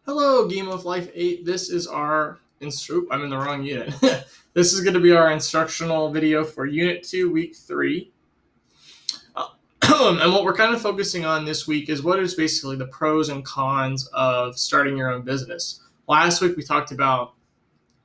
Hello, Game of Life 8. This is our I'm in the wrong unit. This is going to be our instructional video for Unit 2, Week 3. And what we're kind of focusing on this week is what is basically the pros and cons of starting your own business. Last week we talked about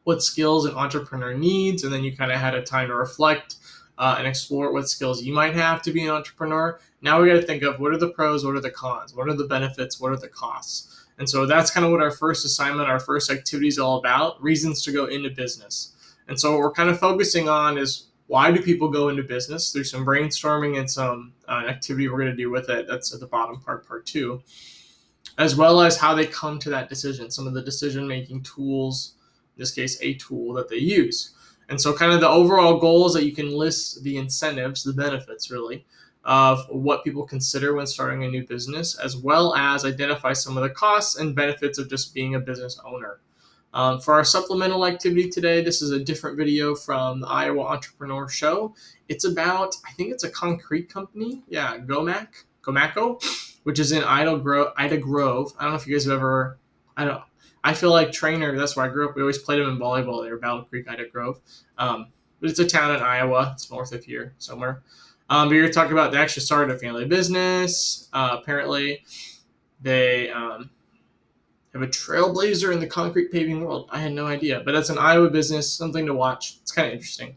what skills an entrepreneur needs, and then you kind of had a time to reflect and explore what skills you might have to be an entrepreneur. Now we got to think of what are the pros, what are the cons, what are the benefits, what are the costs. And so that's kind of what our first assignment, our first activity is all about, reasons to go into business. And so what we're kind of focusing on is why do people go into business through some brainstorming and some activity we're going to do with it. That's at the bottom part 2, as well as how they come to that decision, some of the decision-making tools, in this case, a tool that they use. And so kind of the overall goal is that you can list the incentives, the benefits really, of what people consider when starting a new business, as well as identify some of the costs and benefits of just being a business owner. For our supplemental activity today, this is a different video from the Iowa Entrepreneur Show. It's about, I think it's a concrete company. Yeah, Gomaco, which is in Ida Grove. I don't know if you guys have ever, I feel like Trainer, that's where I grew up. We always played them in volleyball there, Battle Creek, Ida Grove. But it's a town in Iowa. It's north of here somewhere. But you're talking about they actually started a family business. Apparently, they have a trailblazer in the concrete paving world. I had no idea, but it's an Iowa business, something to watch. It's kind of interesting.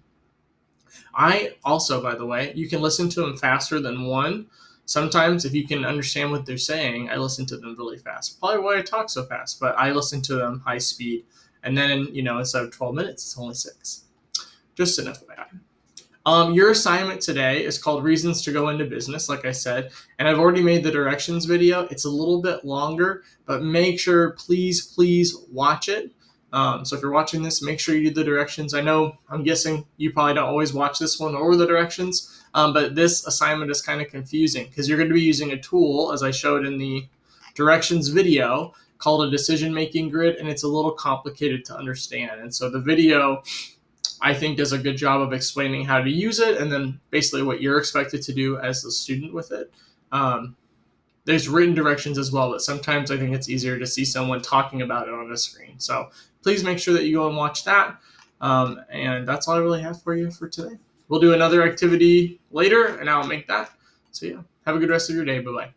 I also, by the way, you can listen to them faster than one. Sometimes if you can understand what they're saying, I listen to them really fast. Probably why I talk so fast, but I listen to them high speed. And then, instead of 12 minutes, it's only 6. Just enough of that. Your assignment today is called Reasons to Go Into Business, like I said, and I've already made the directions video. It's a little bit longer, but make sure, please watch it. So if you're watching this, make sure you do the directions. I'm guessing you probably don't always watch this one or the directions, but this assignment is kind of confusing because you're going to be using a tool, as I showed in the directions video, called a decision-making grid, and it's a little complicated to understand. And so the video, I think, does a good job of explaining how to use it and then basically what you're expected to do as the student with it. There's written directions as well, but sometimes I think it's easier to see someone talking about it on the screen. So please make sure that you go and watch that. And that's all I really have for you for today. We'll do another activity later, and I'll make that. So yeah, have a good rest of your day. Bye-bye.